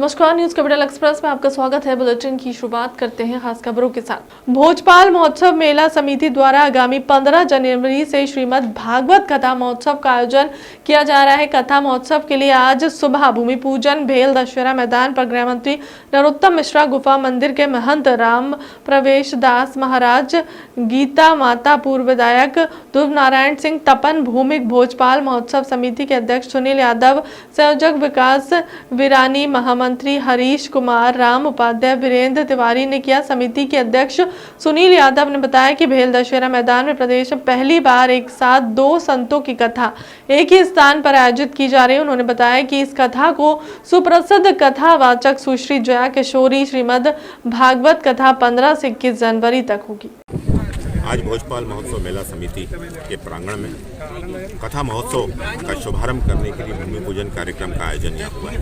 नमस्कार, news capital express में आपका स्वागत है। बुलेटिन की शुरुआत करते हैं खास खबरों के साथ। भोजपाल महोत्सव मेला समिति द्वारा आगामी 15 जनवरी से श्रीमद् भागवत कथा महोत्सव का आयोजन किया जा रहा है। कथा महोत्सव के लिए आज सुबह भूमि पूजन भेल दशहरा मैदान पर गृह मंत्री नरोत्तम मिश्रा, गुफा मंदिर के महंत राम प्रवेश दास महाराज, गीता माता पूर्व विधायक ध्रुव नारायण सिंह तपन, भूमिक भोजपाल महोत्सव समिति के अध्यक्ष सुनील यादव, संयोजक विकास विरानी, महामंत्री हरीश कुमार राम, उपाध्याय वीरेंद्र तिवारी ने किया। समिति के अध्यक्ष सुनील यादव ने बताया कि भेल दशहरा मैदान में प्रदेश में पहली बार एक साथ 2 संतों की कथा एक ही स्थान पर आयोजित की जा रही है। उन्होंने बताया कि इस कथा को सुप्रसिद्ध कथावाचक सुश्री जया किशोरी श्रीमद् भागवत कथा 15 से 21 जनवरी तक होगी। आज भोजपाल महोत्सव मेला समिति के प्रांगण में कथा महोत्सव का शुभारंभ करने के लिए भूमि पूजन कार्यक्रम का आयोजन यहाँ हुआ है।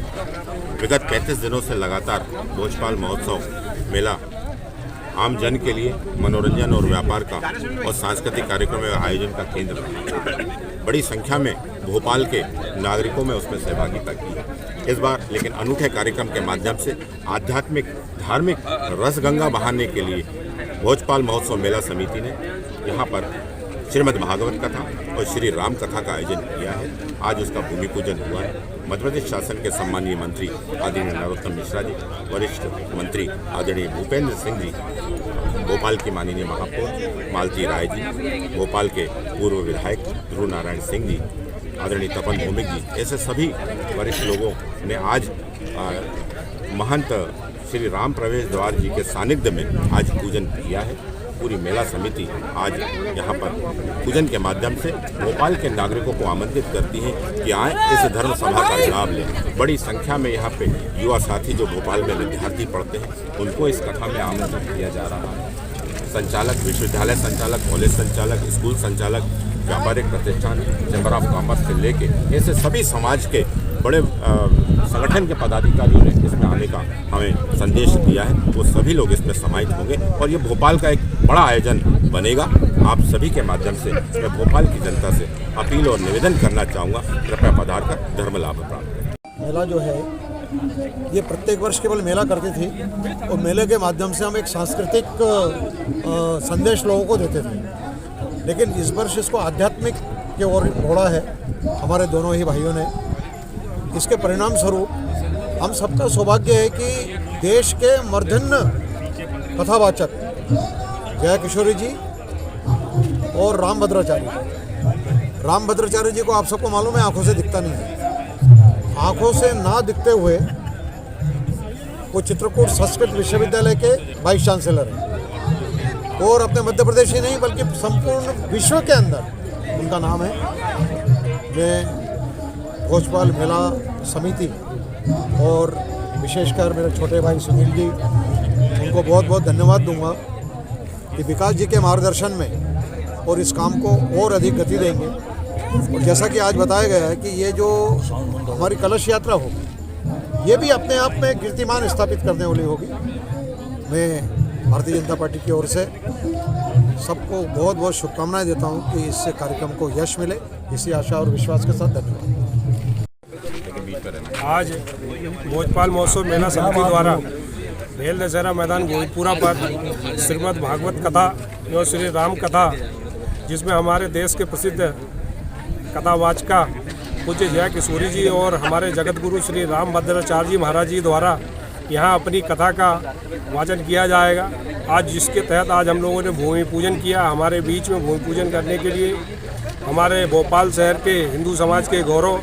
विगत 35 दिनों से लगातार भोजपाल महोत्सव मेला आम जन के लिए मनोरंजन और व्यापार का और सांस्कृतिक कार्यक्रम का आयोजन का केंद्र रहा। बड़ी संख्या में भोपाल के नागरिकों में उसमें सहभागिता की है। इस बार लेकिन अनूठे कार्यक्रम के माध्यम से आध्यात्मिक धार्मिक रसगंगा बहाने के लिए भोजपाल महोत्सव मेला समिति ने यहाँ पर श्रीमद् भागवत कथा और श्री राम कथा का आयोजन किया है। आज उसका भूमि पूजन हुआ है। मध्य प्रदेश शासन के सम्मानीय मंत्री आदरणीय नरोत्तम मिश्रा जी, वरिष्ठ मंत्री आदरणीय भूपेंद्र सिंह जी, भोपाल की माननीय महापौर मालती राय जी, भोपाल के पूर्व विधायक ध्रुव नारायण सिंह जी, आदरणीय तपन भूमिक जी, ऐसे सभी वरिष्ठ लोगों ने आज महंत श्री राम प्रवेश द्वार जी के सानिध्य में आज पूजन किया है। पूरी मेला समिति आज यहाँ पर पूजन के माध्यम से भोपाल के नागरिकों को आमंत्रित करती है कि आए इस धर्म सभा का लाभ लें। बड़ी संख्या में यहाँ पे युवा साथी जो भोपाल में विद्यार्थी पढ़ते हैं उनको इस कथा में आमंत्रित किया जा रहा है। संचालक, विश्वविद्यालय संचालक, कॉलेज संचालक, स्कूल संचालक, व्यापारिक प्रतिष्ठान, चैम्बर ऑफ कॉमर्स से लेके ऐसे सभी समाज के बड़े संगठन के पदाधिकारियों ने इसमें आने का हमें संदेश दिया है। वो सभी लोग इसमें समाहित होंगे और ये भोपाल का एक बड़ा आयोजन बनेगा। आप सभी के माध्यम से मैं भोपाल की जनता से अपील और निवेदन करना चाहूँगा, कृपया पधार कर धर्म लाभ प्राप्त करें। मेला जो है ये प्रत्येक वर्ष केवल मेला करती थी और मेले के माध्यम से हम एक सांस्कृतिक संदेश लोगों को देते थे, लेकिन इस वर्ष इसको आध्यात्मिक की ओर मोड़ा है हमारे दोनों ही भाइयों ने। इसके परिणाम स्वरूप हम सबका सौभाग्य है कि देश के मूर्धन्य कथावाचक जया किशोरी जी और राम भद्राचार्य जी को आप सबको मालूम है आंखों से दिखता नहीं है। आंखों से ना दिखते हुए वो चित्रकूट संस्कृत विश्वविद्यालय के वाइस चांसलर हैं और अपने मध्य प्रदेश ही नहीं बल्कि संपूर्ण विश्व के अंदर उनका नाम है। मैं भोजपाल मेला समिति और विशेषकर मेरे छोटे भाई सुनील जी, उनको बहुत बहुत धन्यवाद दूंगा कि विकास जी के मार्गदर्शन में और इस काम को और अधिक गति देंगे। और जैसा कि आज बताया गया है कि ये जो हमारी कलश यात्रा होगी ये भी अपने आप में कीर्तिमान स्थापित करने वाली होगी। मैं भारतीय जनता पार्टी की ओर से सबको बहुत बहुत शुभकामनाएं देता हूं कि इस कार्यक्रम को यश मिले। इसी आशा और विश्वास के साथ धन्यवाद। आज भोजपाल महोत्सव मेला समिति द्वारा भेल दशहरा मैदान गोविंदपुरा पर श्रीमद् भागवत कथा एवं श्री राम कथा, जिसमें हमारे देश के प्रसिद्ध कथावाचका पूज्य जया किशोरी जी और हमारे जगत गुरु श्री राम भद्राचार्य जी महाराज जी द्वारा यहाँ अपनी कथा का वाचन किया जाएगा। आज जिसके तहत आज हम लोगों ने भूमि पूजन किया। हमारे बीच में भूमि पूजन करने के लिए हमारे भोपाल शहर के हिंदू समाज के गौरव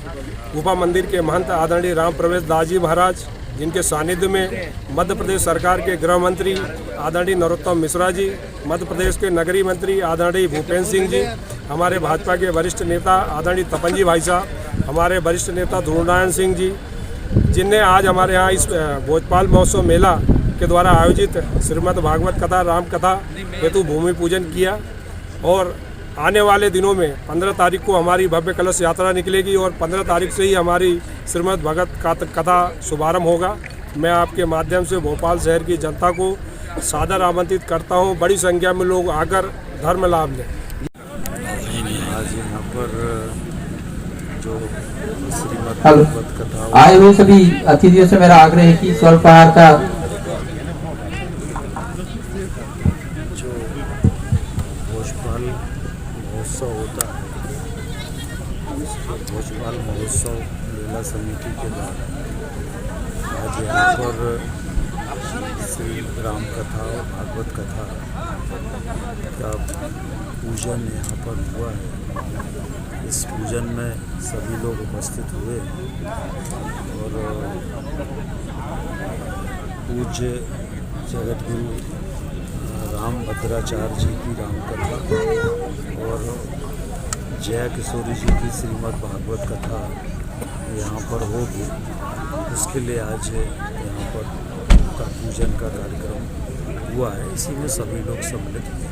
गुफा मंदिर के महंत आदरणीय राम प्रवेश दास जी महाराज, जिनके सानिध्य में मध्य प्रदेश सरकार के गृह मंत्री आदरणीय नरोत्तम मिश्रा जी, मध्य प्रदेश के नगरीय मंत्री आदरणीय भूपेंद्र सिंह जी, हमारे भाजपा के वरिष्ठ नेता आदरणीय तपन जी भाई साहब, हमारे वरिष्ठ नेता ध्रुव नारायण सिंह जी, जिनने आज हमारे यहाँ इस भोजपाल महोत्सव मेला के द्वारा आयोजित श्रीमद् भागवत कथा राम कथा हेतु भूमि पूजन किया। और आने वाले दिनों में 15 तारीख को हमारी भव्य कलश यात्रा निकलेगी और 15 तारीख से ही हमारी श्रीमद् भागवत कथा शुभारंभ होगा। मैं आपके माध्यम से भोपाल शहर की जनता को सादर आमंत्रित करता हूं, बड़ी संख्या में लोग आकर धर्म लाभ लें। आज यहाँ पर जो जो श्रीमद् हेलो। भागवत कथा आए हुए सभी अतिथियों से मेरा आग्रह है कि स्वल्प आहार का जो भोजपाल महोत्सव होता है, उसको भोजपाल महोत्सव मेला समिति के द्वारा आज यहाँ पर श्री राम कथा और भागवत कथा का पूजन यहाँ पर हुआ है। इस पूजन में सभी लोग उपस्थित हुए और पूज्य जगतगुरु राम भद्राचार्य जी की रामकथा और जया किशोरी जी की श्रीमद् भागवत कथा यहाँ पर होगी। उसके लिए आज यहाँ पर का पूजन का कार्यक्रम हुआ है। इसी में सभी लोग सम्मिलित हुए।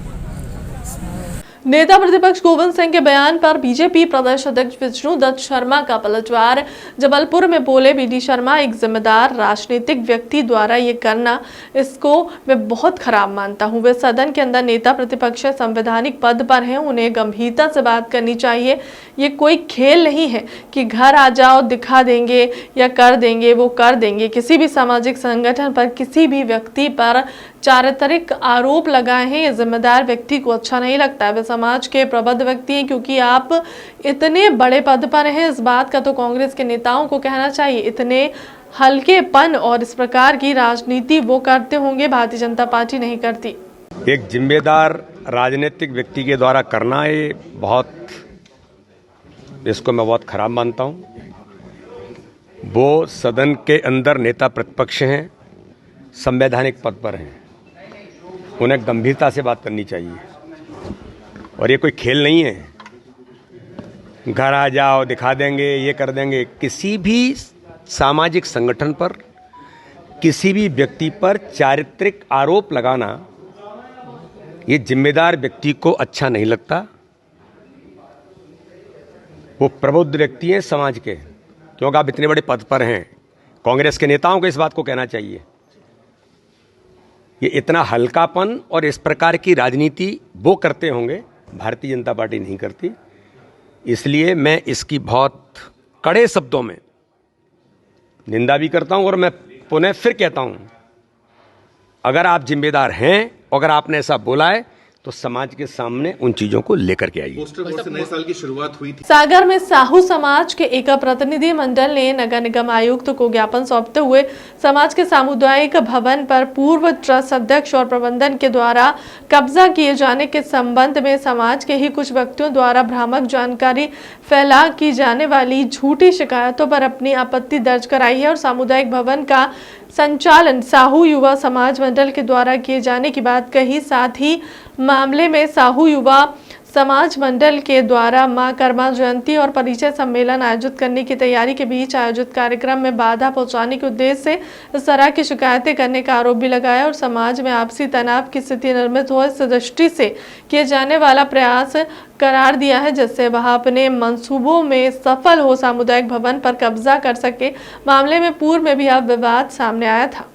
नेता प्रतिपक्ष गोविंद सिंह के बयान पर बीजेपी प्रदेश अध्यक्ष विष्णु दत्त शर्मा का पलटवार। जबलपुर में बोले बीडी शर्मा, एक जिम्मेदार राजनीतिक व्यक्ति द्वारा ये करना, इसको मैं बहुत खराब मानता हूं। वे सदन के अंदर नेता प्रतिपक्ष संवैधानिक पद पर हैं, उन्हें गंभीरता से बात करनी चाहिए। ये कोई खेल नहीं है कि घर आ जाओ दिखा देंगे या कर देंगे, वो कर देंगे। किसी भी सामाजिक संगठन पर किसी भी व्यक्ति पर चारित्रिक आरोप लगाए हैं, ये जिम्मेदार व्यक्ति को अच्छा नहीं लगता है। वे समाज के प्रबुद्ध व्यक्ति हैं, क्योंकि आप इतने बड़े पद पर हैं। इस बात का तो कांग्रेस के नेताओं को कहना चाहिए। इतने हल्केपन और इस प्रकार की राजनीति वो करते होंगे, भारतीय जनता पार्टी नहीं करती। एक जिम्मेदार राजनीतिक व्यक्ति के द्वारा करना, ये इसको मैं बहुत खराब मानता हूं। वो सदन के अंदर नेता प्रतिपक्ष हैं, संवैधानिक पद पर हैं, उन्हें गंभीरता से बात करनी चाहिए। और ये कोई खेल नहीं है, घर आ जाओ दिखा देंगे, ये कर देंगे। किसी भी सामाजिक संगठन पर किसी भी व्यक्ति पर चारित्रिक आरोप लगाना, ये जिम्मेदार व्यक्ति को अच्छा नहीं लगता। वो प्रबुद्ध व्यक्ति हैं समाज के, क्योंकि आप इतने बड़े पद पर हैं। कांग्रेस के नेताओं को इस बात को कहना चाहिए। ये इतना हल्कापन और इस प्रकार की राजनीति वो करते होंगे, भारतीय जनता पार्टी नहीं करती। इसलिए मैं इसकी बहुत कड़े शब्दों में निंदा भी करता हूं और मैं पुनः फिर कहता हूं, अगर आप जिम्मेदार हैं, अगर आपने ऐसा बोला है, तो समाज के सामने उन चीजों को लेकर के आइए। पोस्टर बोर्ड से नए साल की शुरुआत हुई थी। सागर में साहू समाज के एक प्रतिनिधि मंडल ने नगर निगम आयुक्त को ज्ञापन सौंपते हुए समाज के सामुदायिक भवन पर पूर्व ट्रस्ट अध्यक्ष और प्रबंधन के द्वारा कब्जा किए जाने के संबंध में समाज के ही कुछ व्यक्तियों द्वारा भ्रामक जानकारी फैला की जाने वाली झूठी शिकायतों पर अपनी आपत्ति दर्ज कराई है और सामुदायिक भवन का संचालन साहू युवा समाज मंडल के द्वारा किए जाने की बात कही। साथ ही मामले में साहू युवा समाज मंडल के द्वारा मां कर्मा जयंती और परिचय सम्मेलन आयोजित करने की तैयारी के बीच आयोजित कार्यक्रम में बाधा पहुंचाने के उद्देश्य से इस तरह की शिकायतें करने का आरोप भी लगाया और समाज में आपसी तनाव की स्थिति निर्मित हो, इस दृष्टि से किए जाने वाला प्रयास करार दिया है, जिससे वह अपने मंसूबों में सफल हो, सामुदायिक भवन पर कब्जा कर सके। मामले में पूर्व में भी अब विवाद सामने आया था।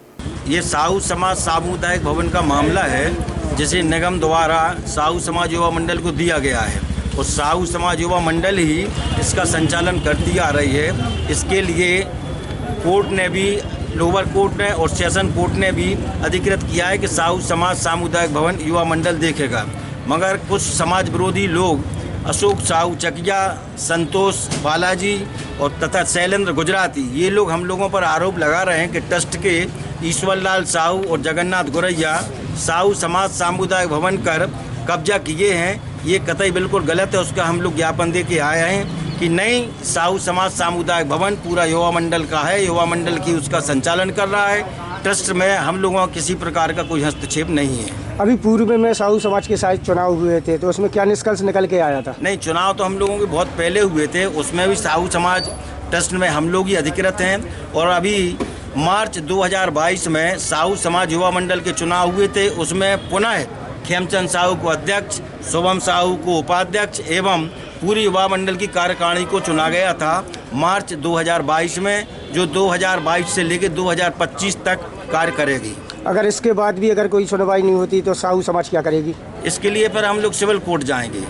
ये साहू समाज सामुदायिक भवन का मामला है, जिसे निगम द्वारा साहू समाज युवा मंडल को दिया गया है और साहू समाज युवा मंडल ही इसका संचालन करती आ रही है। इसके लिए कोर्ट ने भी, लोअर कोर्ट ने और सेशन कोर्ट ने भी अधिकृत किया है कि साहू समाज सामुदायिक भवन युवा मंडल देखेगा। मगर कुछ समाज विरोधी लोग अशोक साहू चकिया, संतोष बालाजी और तथा शैलेंद्र गुजराती, ये लोग हम लोगों पर आरोप लगा रहे हैं कि ट्रस्ट के ईश्वरलाल साहू और जगन्नाथ गुरैया साहू समाज सामुदायिक भवन कर कब्जा किए हैं। ये कतई बिल्कुल गलत है। उसका हम लोग ज्ञापन दे के आए हैं कि नहीं, साहू समाज सामुदायिक भवन पूरा युवा मंडल का है, युवा मंडल की उसका संचालन कर रहा है। ट्रस्ट में हम लोगों का किसी प्रकार का कोई हस्तक्षेप नहीं है। अभी पूर्व में साहू समाज के साथ चुनाव हुए थे, तो उसमें क्या निष्कर्ष निकल के आया था? नहीं, चुनाव तो हम लोगों के बहुत पहले हुए थे, उसमें भी साहू समाज ट्रस्ट में हम लोग ही अधिकृत हैं। और अभी मार्च 2022 में साहू समाज युवा मंडल के चुनाव हुए थे, उसमें पुनः खेमचंद साहू को अध्यक्ष, शुभम साहू को उपाध्यक्ष एवं पूरी युवा मंडल की कार्यकारिणी को चुना गया था मार्च 2022 में, जो 2022 से लेकर 2025 तक कार्य करेगी। अगर इसके बाद भी अगर कोई सुनवाई नहीं होती तो साहू समाज क्या करेगी? इसके लिए पर हम लोग सिविल कोर्ट जाएंगे।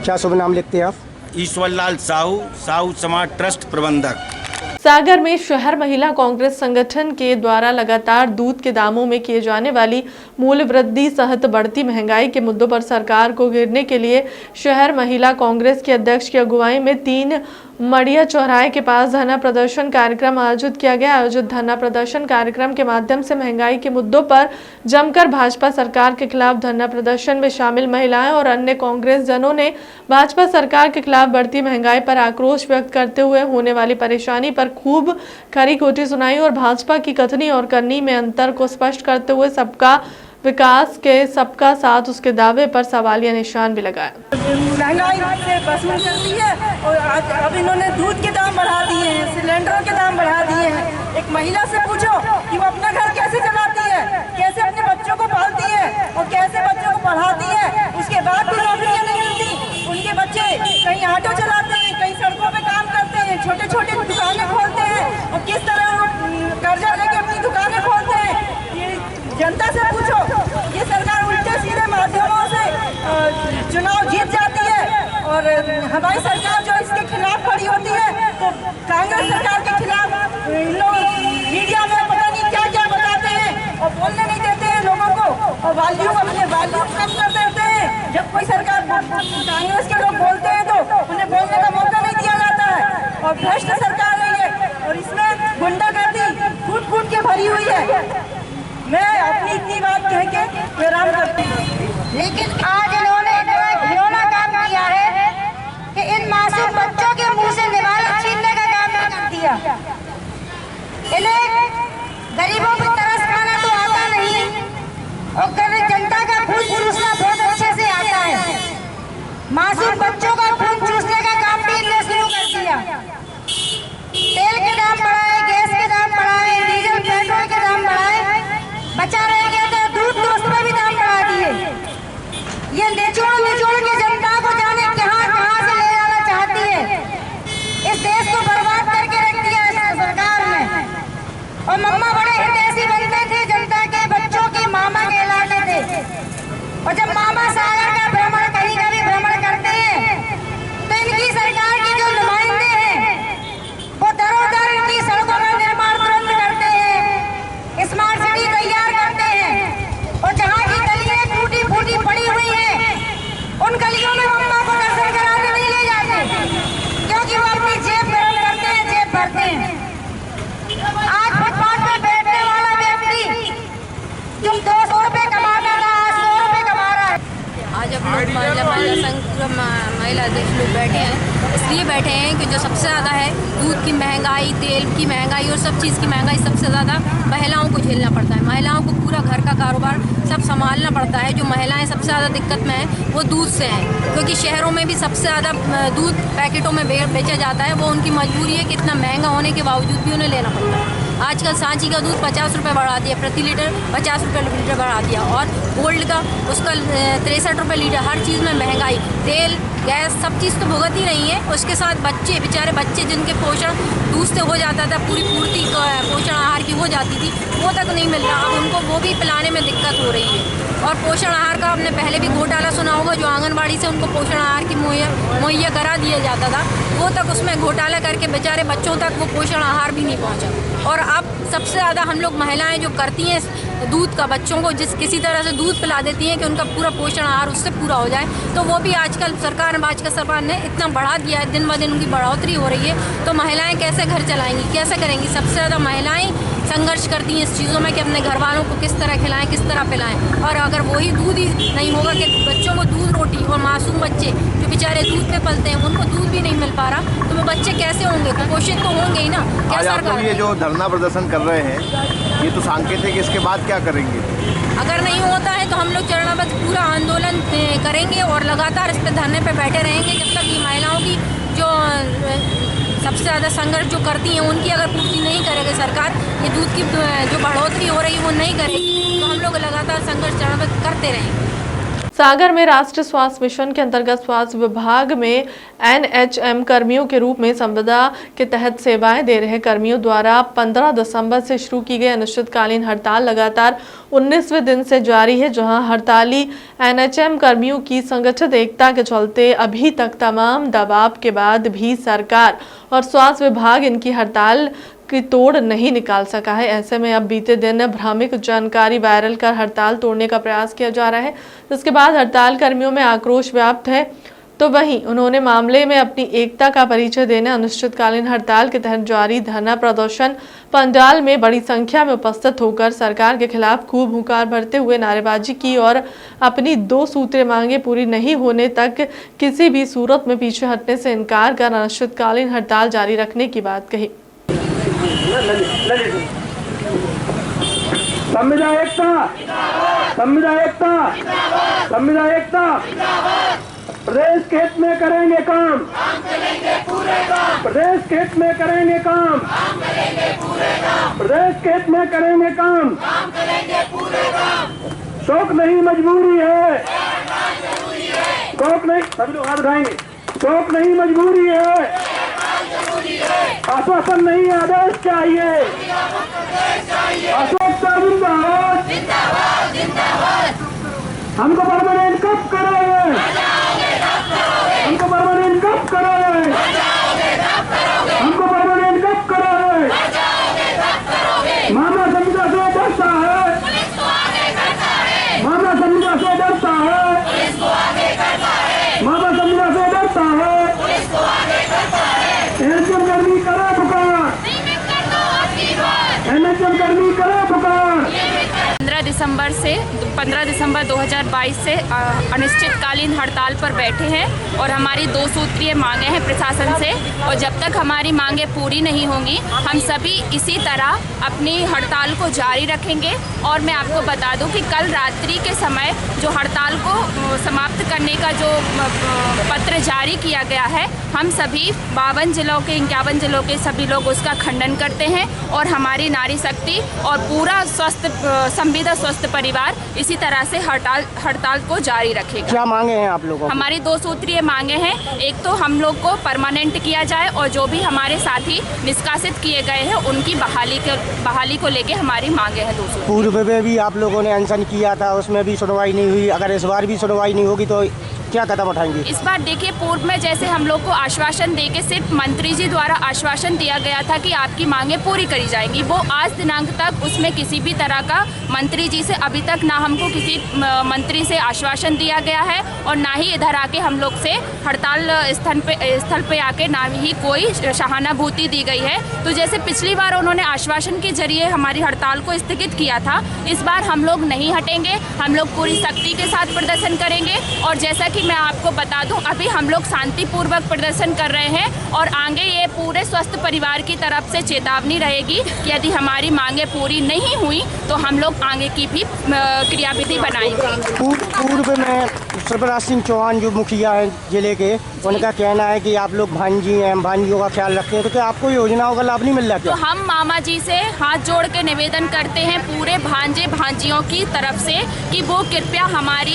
क्या शुभ नाम लिखते हैं आप? ईश्वरलाल साहू, साहू समाज ट्रस्ट प्रबंधक। सागर में शहर महिला कांग्रेस संगठन के द्वारा लगातार दूध के दामों में किए जाने वाली मूल्य वृद्धि सहित बढ़ती महंगाई के मुद्दों पर सरकार को घेरने के लिए शहर महिला कांग्रेस के अध्यक्ष की अगुवाई में 3 मड़िया चौराहे के पास धरना प्रदर्शन कार्यक्रम आयोजित किया गया। आयोजित धरना प्रदर्शन कार्यक्रम के माध्यम से महंगाई के मुद्दों पर जमकर भाजपा सरकार के खिलाफ धरना प्रदर्शन में शामिल महिलाएं और अन्य कांग्रेस जनों ने भाजपा सरकार के खिलाफ बढ़ती महंगाई पर आक्रोश व्यक्त करते हुए होने वाली परेशानी पर खूब खरी खोटी सुनाई और भाजपा की कथनी और करनी में अंतर को स्पष्ट करते हुए सबका विकास के सबका साथ उसके दावे पर सवालिया निशान भी लगाया। महंगाई से बस में चलती है और आज अब इन्होंने दूध के दाम बढ़ा दिए हैं, सिलेंडरों के दाम बढ़ा दिए हैं। एक महिला से पूछो कि वो अपना घर कैसे चलाती है, कैसे अपने बच्चों को पालती है और कैसे बच्चों को पढ़ाती है। उसके बाद भी नौकरियां नहीं मिलती। उनके बच्चे कहीं ऑटो चलाते हैं, कहीं सड़कों पे काम करते हैं, छोटे छोटे दुकानें खोलते हैं और किस तरह कर्जा लेके अपनी दुकानें खोलते हैं। जनता से पूछो, ये सरकार उल्टे सीधे माध्यमों से चुनाव जीत जाती है और हमारी सरकार जो इसके खिलाफ खड़ी होती है तो कांग्रेस सरकार के खिलाफ इन लोग मीडिया में पता नहीं क्या क्या बताते हैं और बोलने नहीं देते हैं लोगों को और अपने वैल्यू कम कर देते हैं। जब कोई सरकार कांग्रेस के लोग बोलते हैं तो उन्हें बोलने का मौका नहीं दिया जाता है और भ्रष्ट सरकार है ये और इसमें गुंडागर्दी फूट फूट के भरी हुई है। मैं अपनी इतनी बात कह के विराम करती हूँ। लेकिन आज इन्होंने इतना घिनौना काम किया है कि इन मासूम बच्चों के मुंह से निवाला छीनने का काम कर दिया। इन्हें गरीबों की तरस खाना तो आता नहीं और जनता का खून चूसना बहुत अच्छे से आता है। मासूम बच्चों का खून चूसने का काम भी इन्हें शुरू कर दिया। तेल के दाम बढ़ाए, गैस के दाम बढ़ाए, डीजल पेट्रोल के दाम बढ़ाए, बचा रह गया था दूध तो उस पर भी दाम बढ़ा दिए। ये निचोड़ के जनता को जाने कहां से ले जाना चाहती है। इस देश को बर्बाद करके रख दिया इस सरकार ने। और मम्मा बड़े हितैषी बनते थे, जनता के बच्चों की मामा कहलाते थे और जब मामा सागर का भ्रमण कहीं का भी भ्रमण करते हैं तो इनकी सरकार के जो नुमाइंदे हैं वो दरोदर इनकी सड़कों का निर्माण तुरंत करते हैं, स्मार्ट सिटी तैयार करते हैं और जहाँ की गलियां टूटी फूटी पड़ी हुई है उन गलियों में मम्मा को दर्शन कराने नहीं ले जाते क्योंकि वो अपनी जेब गरम करते हैं, जेब भरते हैं। आज फुटपाथ पर बैठने वाला व्यक्ति जो 200 रुपए कमाता था आज 100 रुपए कमा रहा है। आज अब लोग महिला संघ महिला अध्यक्ष लोग बैठे हैं, इसलिए बैठे हैं कि जो सबसे ज़्यादा है दूध की महंगाई, तेल की महंगाई और सब चीज़ की महंगाई सबसे ज़्यादा महिलाओं को झेलना पड़ता है। महिलाओं को पूरा घर का कारोबार सब संभालना पड़ता है। जो महिलाएं सबसे ज़्यादा दिक्कत में हैं वो दूध से हैं, क्योंकि शहरों में भी सबसे ज़्यादा दूध पैकेटों में बेचा जाता है। वो उनकी मजबूरी है कि इतना महंगा होने के बावजूद भी उन्हें लेना पड़ता है। आजकल सांची का दूध 50 रुपये बढ़ा दिया प्रति लीटर, 50 रुपये लीटर बढ़ा दिया और गोल्ड का उसका 63 रुपये लीटर। हर चीज़ में महंगाई, तेल गैस सब चीज़ तो भुगत ही नहीं है। उसके साथ बच्चे, बेचारे बच्चे जिनके पोषण दूध से हो जाता था, पूरी पूर्ति पोषण आहार की हो जाती थी, वो तक नहीं मिल रहा। अब उनको वो भी पिलाने में दिक्कत हो रही है। और पोषण आहार का आपने पहले भी घोटाला सुना होगा, जो आंगनबाड़ी से उनको पोषण आहार की मुहैया करा दिया जाता था, वो तक उसमें घोटाला करके बेचारे बच्चों तक वो पोषण आहार भी नहीं पहुँचा। और अब सबसे ज़्यादा हम लोग महिलाएं जो करती हैं दूध का, बच्चों को किसी तरह से दूध पिला देती हैं कि उनका पूरा पोषण आहार उससे पूरा हो जाए, तो वो भी आजकल सरकार ने इतना बढ़ा दिया है, दिन ब दिन उनकी बढ़ोतरी हो रही है। तो महिलाएं कैसे घर चलाएंगी, कैसे करेंगी? सबसे ज़्यादा महिलाएं संघर्ष करती हैं इस चीज़ों में कि अपने घर वालों को किस तरह खिलाएं, किस तरह पिलाएं। और अगर वही दूध ही नहीं होगा कि बच्चों को दूध रोटी, और मासूम बच्चे जो बेचारे दूध पे पलते हैं उनको दूध भी नहीं मिल पा रहा, तो वो बच्चे कैसे होंगे? कुपोषित तो होंगे ही ना। क्या सरकार ये जो धरना प्रदर्शन कर रहे हैं, ये तो सांकेत है कि इसके बाद क्या करेंगे? अगर नहीं होता है तो हम लोग चरणबद्ध पूरा आंदोलन करेंगे और लगातार इस पर धरने पे बैठे रहेंगे जब तक ये महिलाओं की जो सबसे ज़्यादा संघर्ष जो करती हैं उनकी अगर पूर्ति नहीं करेगी सरकार, ये दूध की जो बढ़ोतरी हो रही है वो नहीं करेगी, तो हम लोग लगातार संघर्ष चरणबद्ध करते रहेंगे। सागर में राष्ट्रीय स्वास्थ्य मिशन के अंतर्गत स्वास्थ्य विभाग में NHM कर्मियों के रूप में संविदा के तहत सेवाएं दे रहे कर्मियों द्वारा 15 दिसंबर से शुरू की गई अनिश्चितकालीन हड़ताल लगातार 19वें दिन से जारी है, जहां हड़ताली NHM कर्मियों की संगठित एकता के चलते अभी तक तमाम दबाव के बाद भी सरकार और स्वास्थ्य विभाग इनकी हड़ताल की तोड़ नहीं निकाल सका है। ऐसे में अब बीते दिन भ्रामक जानकारी वायरल कर हड़ताल तोड़ने का प्रयास किया जा रहा है, जिसके बाद हड़ताल कर्मियों में आक्रोश व्याप्त है। तो वहीं उन्होंने मामले में अपनी एकता का परिचय देने अनिश्चितकालीन हड़ताल के तहत जारी धरना प्रदर्शन पंडाल में बड़ी संख्या में उपस्थित होकर सरकार के खिलाफ खूब हुंकार भरते हुए नारेबाजी की और अपनी 2 सूत्रीय मांगे पूरी नहीं होने तक किसी भी सूरत में पीछे हटने से इनकार कर अनिश्चितकालीन हड़ताल जारी रखने की बात कही। संविधान एकता प्रदेश के हित में करेंगे काम, प्रदेश के हित में करेंगे काम, प्रदेश के हित में करेंगे काम, शौक नहीं मजबूरी है, शौक नहीं, सभी लोग हाथ उठाएंगे, शौक नहीं मजबूरी है, आश्वासन नहीं आदेश चाहिए, अशोक जिंदाबाद, हमको परमानेंट कब करोगे, हमको परमानेंट कब करोगे, हमको परमानेंट कब करोगे, मामला संविदा से डरता है, मामला संविदा से डरता है, मामला संविदा से डरता है, NHM कर्मी करे पुकार, NHM कर्मी करे पुकार। 15 दिसंबर 2022 से अनिश्चितकालीन हड़ताल पर बैठे हैं और हमारी 2 सूत्रीय मांगे हैं प्रशासन से, और जब तक हमारी मांगे पूरी नहीं होंगी हम सभी इसी तरह अपनी हड़ताल को जारी रखेंगे। और मैं आपको बता दूं कि कल रात्रि के समय जो हड़ताल को समाप्त करने का जो पत्र जारी किया गया है, हम सभी 52 जिलों के 51 जिलों के सभी लोग उसका खंडन करते हैं और हमारी नारी शक्ति और पूरा संविदा स्वस्थ परिवार इसी तरह से हड़ताल को जारी रखेगा। क्या मांगे हैं आप लोगों? हमारी 2 सूत्रीय मांगे हैं। एक तो हम लोग को परमानेंट किया जाए और जो भी हमारे साथी निष्कासित किए गए हैं उनकी बहाली को लेके हमारी मांगे हैं। 2 सूत्रीय। पूर्व में भी आप लोगों ने अनशन किया था, उसमें भी सुनवाई नहीं हुई, अगर इस बार भी सुनवाई नहीं होगी तो क्या कदम उठाएंगे? इस बार देखिए, पूर्व में जैसे हम लोग को आश्वासन देके सिर्फ मंत्री जी द्वारा आश्वासन दिया गया था कि आपकी मांगे पूरी करी जाएंगी, वो आज दिनांक तक उसमें किसी भी तरह का मंत्री जी से अभी तक ना हमको किसी मंत्री से आश्वासन दिया गया है और ना ही इधर आके हम लोग से हड़ताल स्थल पे आके ना ही कोई सहानुभूति दी गई है। तो जैसे पिछली बार उन्होंने आश्वासन के जरिए हमारी हड़ताल को स्थगित किया था, इस बार हम लोग नहीं हटेंगे, हम लोग पूरी सख्ती के साथ प्रदर्शन करेंगे। और जैसा कि मैं आपको बता दूं, अभी हम लोग शांतिपूर्वक प्रदर्शन कर रहे हैं और आगे ये पूरे स्वस्थ परिवार की तरफ से चेतावनी रहेगी कि यदि हमारी मांगे पूरी नहीं हुई तो हम लोग आगे की भी क्रियाविधि बनाएंगे। पूर्व में शिवराज सिंह चौहान जो मुखिया हैं जिले के, उनका कहना है कि आप लोग भांजी हैं, भांजियों का ख्याल रखते हैं, तो क्या आपको योजनाओं का लाभ नहीं मिल रहा? तो हम मामा जी से हाथ जोड़ के निवेदन करते हैं पूरे भांजे भांजियों की तरफ से कि वो कृपया हमारी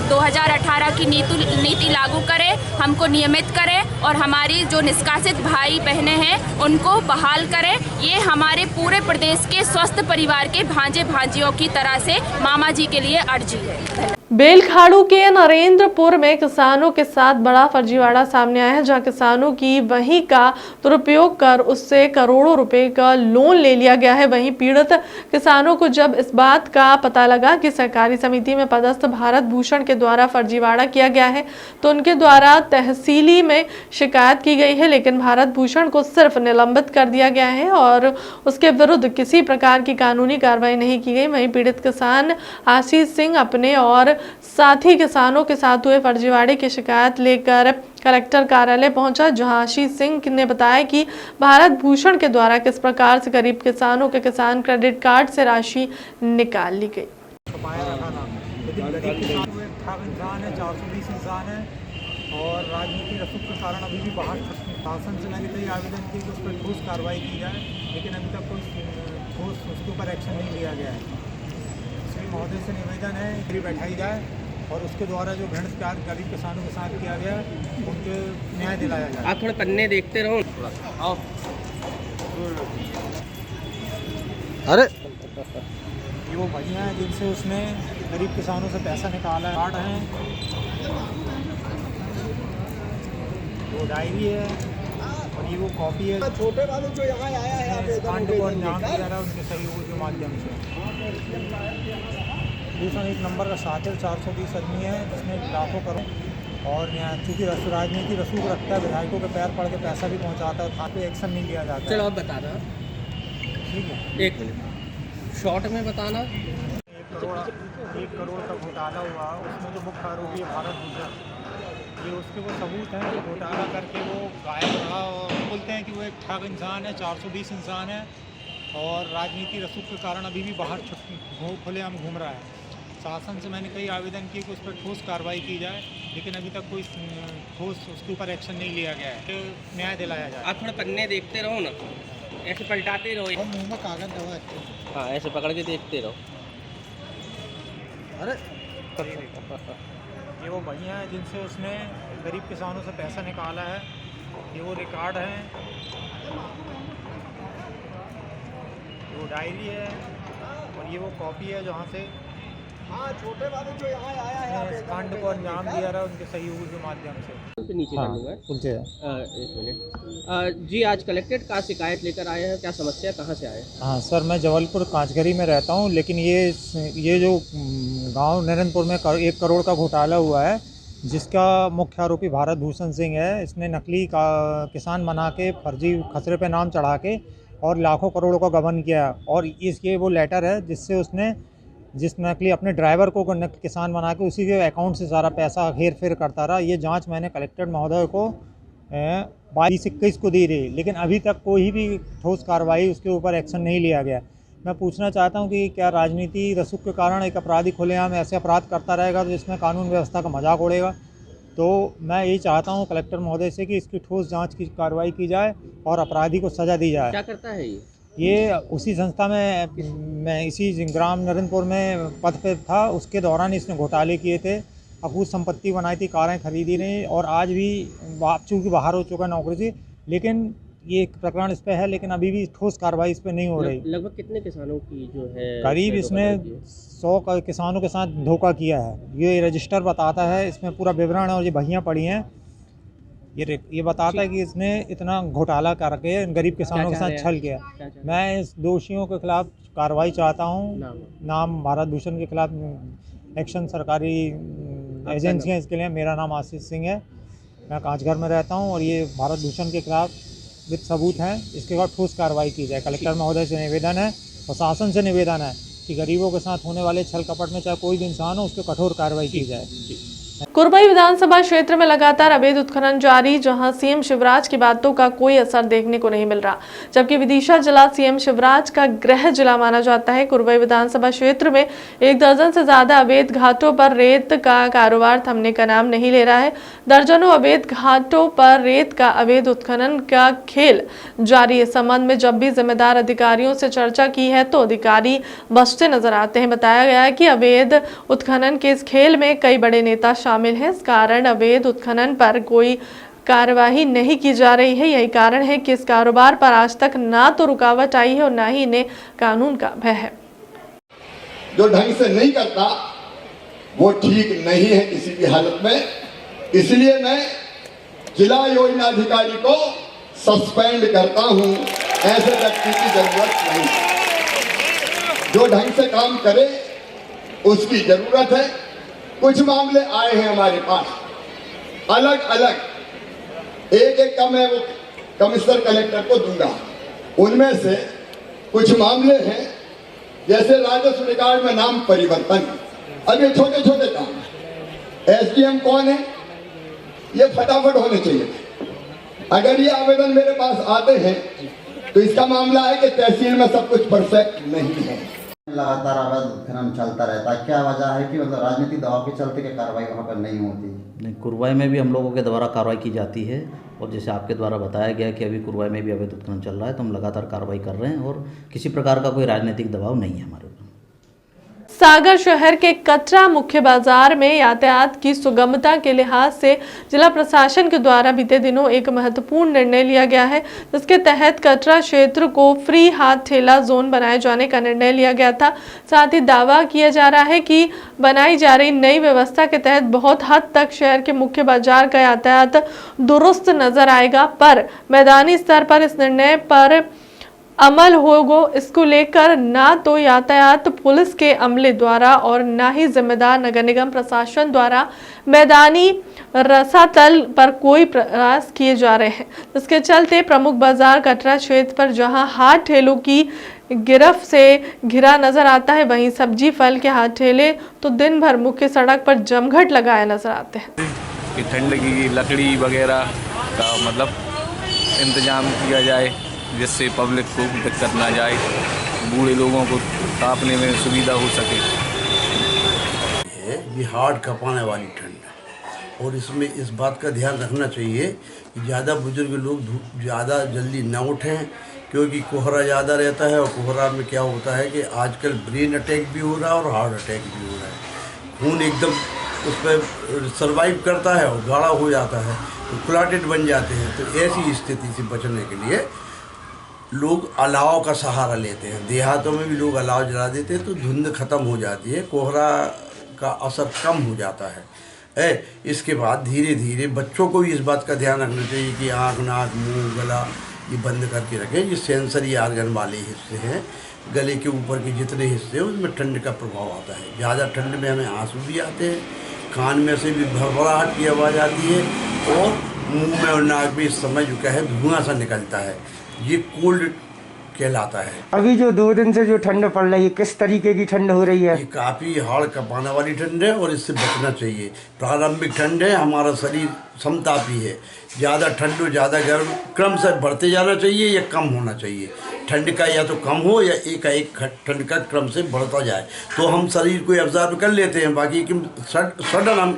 2018 की नीति लागू करें, हमको नियमित करें और हमारी जो निष्कासित भाई बहनें हैं उनको बहाल करें। ये हमारे पूरे प्रदेश के स्वस्थ परिवार के भांजे भांजियों की तरह से मामा जी के लिए अर्जी है। बेलखाड़ू के नरेंद्रपुर में किसानों के साथ बड़ा फर्जीवाड़ा सामने आया है, जहां किसानों की वहीं का दुरुपयोग कर उससे करोड़ों रुपए का लोन ले लिया गया है। वहीं पीड़ित किसानों को जब इस बात का पता लगा कि सहकारी समिति में पदस्थ भारत भूषण के द्वारा फर्जीवाड़ा किया गया है तो उनके द्वारा तहसीली में शिकायत की गई है, लेकिन भारत भूषण को सिर्फ निलंबित कर दिया गया है और उसके विरुद्ध किसी प्रकार की कानूनी कार्रवाई नहीं की गई। वहीं पीड़ित किसान आशीष सिंह अपने और साथी किसानों के साथ हुए फर्जीवाड़े की शिकायत लेकर कलेक्टर कार्यालय पहुंचा, जहां आशीष सिंह ने बताया कि भारत भूषण के द्वारा किस प्रकार से गरीब किसानों के किसान क्रेडिट कार्ड से राशि निकाल ली गई। और राजनीति रसूख के कारण अभी भी बाहर शासन से मैंने कई आवेदन किए कि उस पर ठोस कार्रवाई की जाए, लेकिन अभी तक कोई ठोस उसके ऊपर एक्शन नहीं लिया गया है। इसलिए महोदय से निवेदन है कि बैठाई जाए और उसके द्वारा जो भ्रष्टाचार गरीब किसानों के साथ किया गया उनको न्याय दिलाया जाए। आप थोड़े पन्ने देखते रहो। आओ। अरे ये वो भैया हैं जिनसे उसने गरीब किसानों से पैसा निकाला है, कार्ड हैं, वो डायरी है और ये वो कॉपी है। छोटे वाले जो यहाँ आया है इस कांड को अंजाम दिया रहा है उनके सहयोग के माध्यम से। दूसरा 1 नंबर का साथिल 420 आदमी है जिसने लाखों करोड़ और यहाँ चूँकि राजनीति रसूख रखता है, विधायकों के पैर पड़ के पैसा भी पहुँचाता है, वहाँ पे एक्शन नहीं लिया जाता। चलो आप बता रहे हो, ठीक है, 1 मिनट शॉर्ट में बताना। 1 करोड़ का घोटाला हुआ, उसमें जो मुख्य आरोपी है भारत भूषण, ये उसके वो सबूत हैं कि घोटाला करके वो गायब रहा और बोलते हैं कि वो एक ठग इंसान है, 420 इंसान है और राजनीति रसूख के कारण अभी भी बाहर खुलेआम घूम रहा है। शासन से मैंने कई आवेदन किए कि उस पर ठोस कार्रवाई की जाए, लेकिन अभी तक कोई ठोस उसके ऊपर एक्शन नहीं लिया गया है। न्याय दिलाया जाए। आप थोड़े पन्ने देखते रहो ना, ऐसे पलटाते रहो। मुँह में कागज दबा। हाँ, ऐसे पकड़ के देखते रहो। अरे ये वो भैया हैं जिनसे उसने गरीब किसानों से पैसा निकाला है, ये वो रिकॉर्ड हैं, वो डायरी है और ये वो कॉपी है जहाँ से छोटे वाले जो यहाँ आया है इस कांड को अंजाम दिया रहा है उनके सहयोग के माध्यम से। नीचे कर लूँगा। 1 मिनट जी, आज कलेक्ट्रेट का शिकायत लेकर आए हैं, क्या समस्या, कहाँ से आए? हाँ सर, मैं जबलपुर कांचघरी में रहता हूँ, लेकिन ये जो गांव नरेंद्रपुर में 1 करोड़ का घोटाला हुआ है जिसका मुख्य आरोपी भारत भूषण सिंह है। इसने नकली किसान बना के फर्जी खसरे पे नाम चढ़ा के और लाखों करोड़ों का गबन किया और ये वो लेटर है जिससे उसने जिस नकली अपने ड्राइवर को किसान बना के उसी के अकाउंट से सारा पैसा हेर फेर करता रहा। ये जांच मैंने कलेक्टर महोदय को 22-21 को दी रही, लेकिन अभी तक कोई भी ठोस कार्रवाई उसके ऊपर एक्शन नहीं लिया गया। मैं पूछना चाहता हूं कि क्या राजनीति रसूख के कारण एक अपराधी खुलेआम ऐसे अपराध करता रहेगा तो इसमें कानून व्यवस्था का मजाक उड़ेगा। तो मैं यही चाहता हूं कलेक्टर महोदय से कि इसकी ठोस जांच की कार्रवाई की जाए और अपराधी को सज़ा दी जाए। क्या करता है ये उसी संस्था में मैं इसी ग्राम नरेंद्रपुर में पद पे था, उसके दौरान इसने घोटाले किए थे, अकूत संपत्ति बनाई थी, कारें खरीदी नहीं और आज भी चूँकि बाहर हो चुका नौकरी से, लेकिन ये एक प्रकरण इस पे है, लेकिन अभी भी ठोस कार्रवाई इस पे नहीं हो रही। लगभग कितने किसानों की जो है करीब इसने 100 किसानों के साथ धोखा किया है। ये रजिस्टर बताता है, इसमें पूरा विवरण है और ये बहियाँ पड़ी हैं, ये बताता है कि इसने इतना घोटाला करके गरीब किसानों के साथ छल किया। मैं इस दोषियों के खिलाफ कार्रवाई चाहता हूँ। नाम भारत भूषण के खिलाफ एक्शन सरकारी एजेंसियाँ इसके लिए। मेरा नाम आशीष सिंह है, मैं कांचघर में रहता हूँ और ये भारत भूषण के खिलाफ विद सबूत हैं, इसके बाद ठोस कार्रवाई की जाए। कलेक्टर महोदय से निवेदन है, प्रशासन से निवेदन है कि गरीबों के साथ होने वाले छल कपट में चाहे कोई भी इंसान हो, उस पर कठोर कार्रवाई की जाए। कुरबई विधानसभा क्षेत्र में लगातार अवैध उत्खनन जारी, जहां सीएम शिवराज की बातों का कोई असर देखने को नहीं मिल रहा। जबकि विदिशा जिला सीएम शिवराज का गृह जिला माना जाता है, कुरबई विधानसभा क्षेत्र में 1 दर्जन से ज्यादा अवैध घाटों पर रेत का कारोबार थमने का नाम नहीं ले रहा है। दर्जनों अवैध घाटों पर रेत का अवैध उत्खनन का खेल जारी। इस संबंध में जब भी जिम्मेदार अधिकारियों से चर्चा की है तो अधिकारी बचते नजर आते हैं। बताया गया है कि अवैध उत्खनन के इस खेल में कई बड़े नेता शामिल है, इस कारण अवैध उत्खनन पर कोई कार्यवाही नहीं की जा रही है। यही कारण है कि इस कारोबार पर आज तक ना तो रुकावट आई है और ना ही इन्हें कानून का भय है। जो ढंग से नहीं करता वो ठीक नहीं है किसी भी हालत में, इसलिए मैं जिला योजना अधिकारी को सस्पेंड करता हूं। ऐसे व्यक्ति की जरूरत नहीं, जो ढंग से काम करे उसकी जरूरत है। कुछ मामले आए हैं हमारे पास अलग अलग, एक का मैं वो कमिश्नर कलेक्टर को दूंगा। उनमें से कुछ मामले हैं जैसे राजस्व रिकॉर्ड में नाम परिवर्तन, अब ये छोटे छोटे काम। एसडीएम कौन है, ये फटाफट होने चाहिए। अगर ये आवेदन मेरे पास आते हैं तो इसका मामला है कि तहसील में सब कुछ परफेक्ट नहीं है। लगातार अवैध उत्खनन चलता रहता है, क्या वजह है कि मतलब राजनीतिक दबाव के चलते कि कार्रवाई वहाँ पर नहीं होती? नहीं, कुरवाई में भी हम लोगों के द्वारा कार्रवाई की जाती है और जैसे आपके द्वारा बताया गया कि अभी कुरवाई में भी अवैध उत्खनन चल रहा है, तो हम लगातार कार्रवाई कर रहे हैं और किसी प्रकार का कोई राजनीतिक दबाव नहीं है हमारे ऊपर। सागर शहर के कटरा मुख्य बाजार में यातायात की सुगमता के लिहाज से जिला प्रशासन के द्वारा बीते दिनों एक महत्वपूर्ण निर्णय लिया गया है, जिसके तहत कटरा क्षेत्र को फ्री हाथ ठेला जोन बनाए जाने का निर्णय लिया गया था। साथ ही दावा किया जा रहा है कि बनाई जा रही नई व्यवस्था के तहत बहुत हद तक शहर के मुख्य बाजार का यातायात दुरुस्त नजर आएगा, पर मैदानी स्तर पर इस निर्णय पर अमल होगा, इसको लेकर ना तो यातायात पुलिस के अमले द्वारा और ना ही जिम्मेदार नगर निगम प्रशासन द्वारा मैदानी रसातल पर कोई प्रयास किए जा रहे हैं, जिसके चलते प्रमुख बाजार कटरा क्षेत्र पर जहां हाथ ठेलों की गिरफ्त से घिरा नजर आता है, वहीं सब्जी फल के हाथ ठेले तो दिन भर मुख्य सड़क पर जमघट लगाए नजर आते हैं। कि ठंड की लकड़ी वगैरह का मतलब इंतजाम किया जाए, जिससे पब्लिक को दिक्कत ना जाए, बूढ़े लोगों को तापने में सुविधा हो सके। ये हार्ड कपाने वाली ठंड है और इसमें इस बात का ध्यान रखना चाहिए कि ज़्यादा बुजुर्ग लोग ज़्यादा जल्दी ना उठें, क्योंकि कोहरा ज़्यादा रहता है और कोहरा में क्या होता है कि आजकल ब्रेन अटैक भी हो रहा है और हार्ट अटैक भी हो रहा है। खून एकदम उस पर सर्वाइव करता है और गाढ़ा हो जाता है तो क्लॉटेड बन जाते हैं। तो ऐसी स्थिति से बचने के लिए लोग अलाव का सहारा लेते हैं। देहातों में भी लोग अलाव जला देते हैं तो धुंध खत्म हो जाती है, कोहरा का असर कम हो जाता है। इसके बाद धीरे धीरे बच्चों को भी इस बात का ध्यान रखना चाहिए कि आँख, नाक, मुंह, गला ये बंद करके रखें। ये सेंसरी आर्गन वाले हिस्से हैं, गले के ऊपर के जितने हिस्से हैं उसमें ठंड का प्रभाव आता है। ज़्यादा ठंड में हमें आंसू भी आते हैं, कान में से भी भरभराहट की आवाज़ आती है और मुंह में और नाक में इस समय जो क्या है धुआं सा निकलता है, ये कोल्ड कहलाता है। अभी जो 2 दिन से जो ठंड पड़ रही है, किस तरीके की ठंड हो रही है? ये काफ़ी हार्ड कपाने वाली ठंड है और इससे बचना चाहिए। प्रारंभिक ठंड है, हमारा शरीर समतापी है, ज़्यादा ठंड और ज़्यादा गर्म क्रम से बढ़ते जाना चाहिए या कम होना चाहिए। ठंड का या तो कम हो या एक ठंड का क्रम से बढ़ता जाए तो हम शरीर को एब्जॉर्ब कर लेते हैं, बाकी कि सडन हम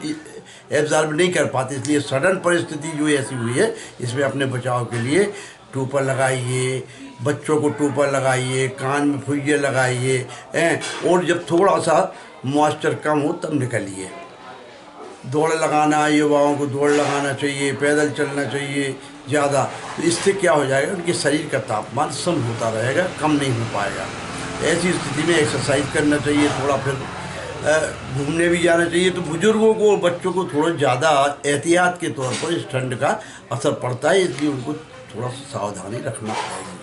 एब्जॉर्ब नहीं कर पाते। इसलिए सडन परिस्थिति जो ऐसी हुई है इसमें अपने बचाव के लिए टोपर लगाइए, बच्चों को टोपर लगाइए, कान में फुइये लगाइए, और जब थोड़ा सा मॉइस्चर कम हो तब निकलिए। दौड़ लगाना, युवाओं को दौड़ लगाना चाहिए, पैदल चलना चाहिए ज़्यादा, तो इससे क्या हो जाएगा उनके शरीर का तापमान सम होता रहेगा, कम नहीं हो पाएगा। ऐसी स्थिति में एक्सरसाइज करना चाहिए, थोड़ा फिर घूमने भी जाना चाहिए। तो बुजुर्गों को और बच्चों को थोड़ा ज़्यादा एहतियात के तौर पर इस ठंड का असर पड़ता है, इसलिए उनको थोड़ा सा सावधानी रखना पड़ेगी।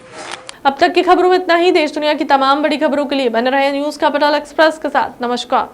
अब तक की खबरों में इतना ही। देश दुनिया की तमाम बड़ी खबरों के लिए बने रहे न्यूज़ कैपिटल एक्सप्रेस के साथ। नमस्कार।